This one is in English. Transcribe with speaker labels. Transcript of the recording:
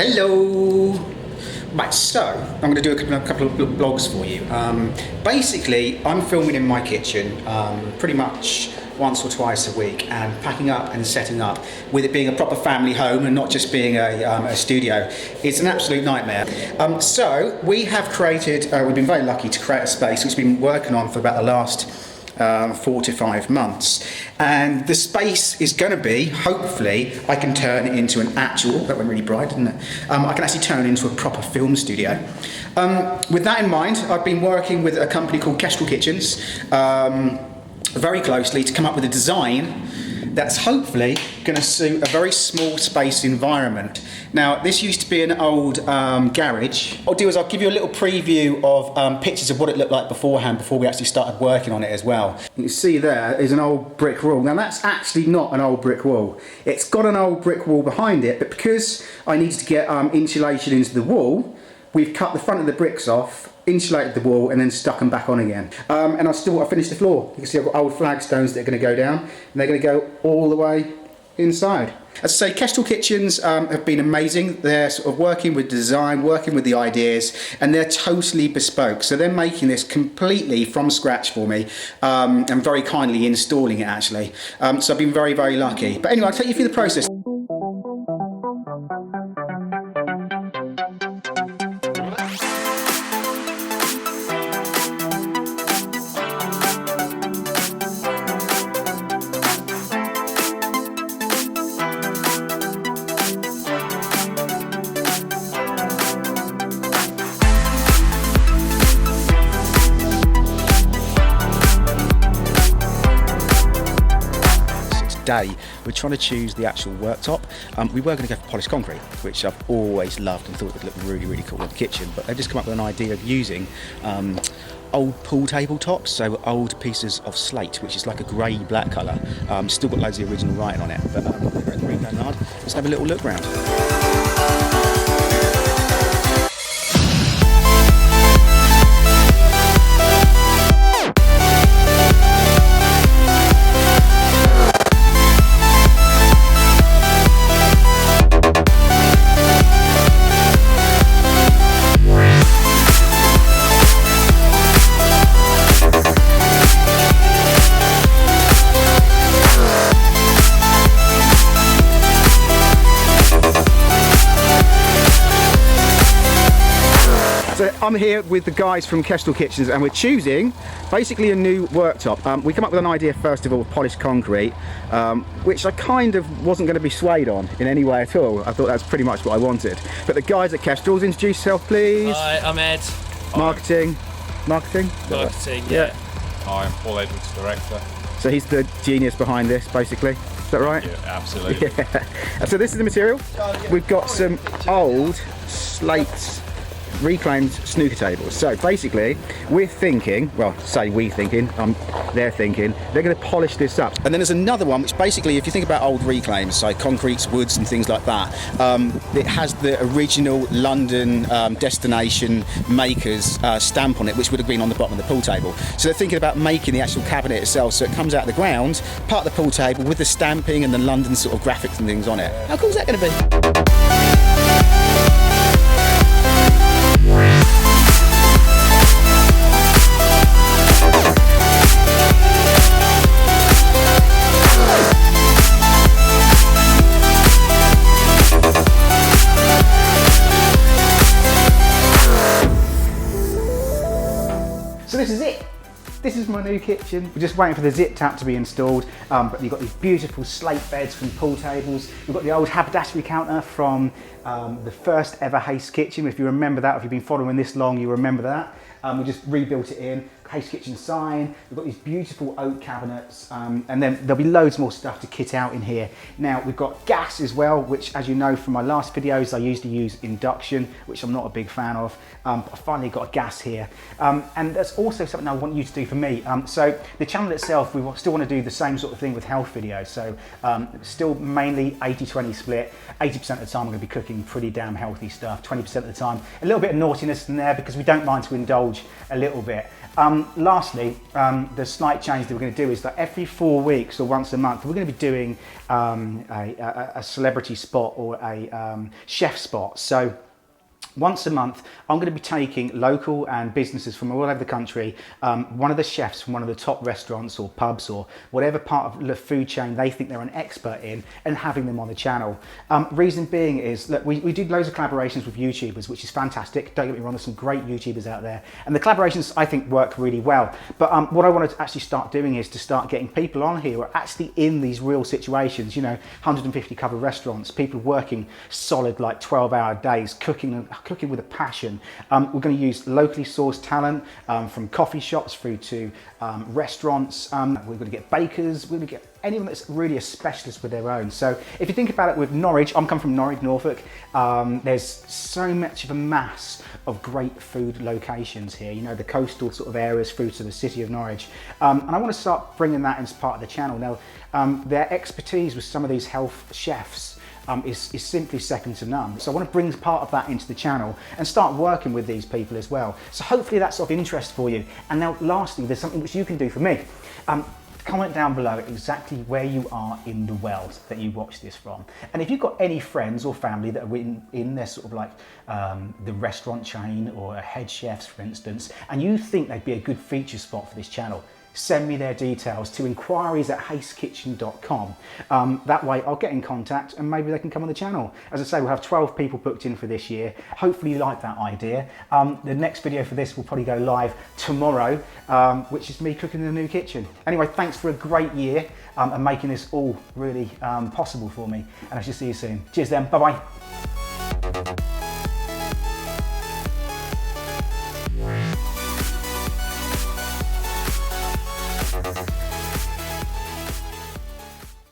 Speaker 1: Hello! Right, so I'm going to do a couple of vlogs for you. Basically, I'm filming in my kitchen pretty much once or twice a week and packing up and setting up, with it being a proper family home and not just being a studio. It's an absolute nightmare. So we have created, we've been very lucky to create a space which we've been working on for about the last 4 to 5 months, and the space is going to be, hopefully, I can turn it into an actual, that went really bright, didn't it? I can actually turn it into a proper film studio. With that in mind, I've been working with a company called Kestrel Kitchens very closely to come up with a design that's hopefully going to suit a very small space environment. Now, this used to be an old garage. What I'll do is I'll give you a little preview of pictures of what it looked like beforehand, before we actually started working on it as well. You can see there is an old brick wall. Now, that's actually not an old brick wall. It's got an old brick wall behind it, but because I needed to get insulation into the wall, we've cut the front of the bricks off, insulated the wall, and then stuck them back on again. And I finished the floor. You can see I've got old flagstones that are going to go down, and they're going to go all the way inside. As I say, Kestrel Kitchens have been amazing. They're sort of working with design, working with the ideas, and they're totally bespoke. So they're making this completely from scratch for me, and very kindly installing it actually. So I've been very, very lucky. But anyway, I'll take you through the process. Day, we're trying to choose the actual worktop. We were going to go for polished concrete, which I've always loved and thought would look really, really cool in the kitchen, but they've just come up with an idea of using old pool table tops, so old pieces of slate, which is like a grey-black colour. Still got loads of the original writing on it, but we're at the Reno Yard. Let's have a little look round. So I'm here with the guys from Kestrel Kitchens, and we're choosing basically a new worktop. We come up with an idea first of all with polished concrete, which I kind of wasn't going to be swayed on in any way at all. I thought that's pretty much what I wanted. But the guys at Kestrel's, introduce yourself please.
Speaker 2: Hi, I'm Ed.
Speaker 1: Marketing?
Speaker 2: Marketing, yeah.
Speaker 3: Hi, I'm Paul Edwards, director.
Speaker 1: So he's the genius behind this basically. Is that right?
Speaker 3: Yeah, absolutely.
Speaker 1: Yeah. So this is the material. We've got some old slates, reclaimed snooker tables. So basically we're thinking, well, say we thinking, they're thinking they're going to polish this up. And then there's another one which basically, if you think about old reclaims, so concretes, woods and things like that, it has the original London destination maker's stamp on it, which would have been on the bottom of the pool table. So they're thinking about making the actual cabinet itself so it comes out of the ground, part of the pool table with the stamping and the London sort of graphics and things on it. How cool is that going to be? So this is it. This is my new kitchen. We're just waiting for the zip tap to be installed, but you've got these beautiful slate beds from pool tables. You've got the old haberdashery counter from the first ever Haste Kitchen. If you remember that, if you've been following this long, you remember that. We just rebuilt it in. Haste Kitchen sign. We've got these beautiful oak cabinets, and then there'll be loads more stuff to kit out in here. Now we've got gas as well, which, as you know from my last videos, I used to use induction, which I'm not a big fan of. But I finally got a gas here, and that's also something I want you to do for me. So the channel itself, we still want to do the same sort of thing with health videos. So still mainly 80-20 split. 80% of the time I'm going to be cooking pretty damn healthy stuff. 20% of the time a little bit of naughtiness in there because we don't mind to indulge a little bit. Lastly, the slight change that we're going to do is that every 4 weeks or once a month, we're going to be doing a celebrity spot or a chef spot. So once a month, I'm going to be taking local and businesses from all over the country, one of the chefs from one of the top restaurants or pubs or whatever part of the food chain they think they're an expert in, and having them on the channel. Reason being is, look, we do loads of collaborations with YouTubers, which is fantastic. Don't get me wrong, there's some great YouTubers out there. And the collaborations, I think, work really well. But what I want to actually start doing is to start getting people on here who are actually in these real situations, you know, 150 cover restaurants, people working solid like 12-hour days, cooking with a passion. We're going to use locally sourced talent from coffee shops through to restaurants. We're going to get bakers. We're going to get anyone that's really a specialist with their own. So if you think about it with Norwich, I'm coming from Norwich, Norfolk. There's so much of a mass of great food locations here, you know, the coastal sort of areas through to the city of Norwich. And I want to start bringing that as part of the channel. Now, their expertise with some of these health chefs is simply second to none. So I want to bring part of that into the channel and start working with these people as well. So hopefully that's of interest for you. And now lastly, there's something which you can do for me. Comment down below exactly where you are in the world that you watch this from. And if you've got any friends or family that are in their sort of like the restaurant chain or a head chefs, for instance, and you think they'd be a good feature spot for this channel, send me their details to inquiries@hastekitchen.com. That way I'll get in contact and maybe they can come on the channel. As I say, we'll have 12 people booked in for this year. Hopefully you like that idea. The next video for this will probably go live tomorrow, which is me cooking in the new kitchen. Anyway, thanks for a great year and making this all really possible for me. And I shall see you soon. Cheers then, bye-bye.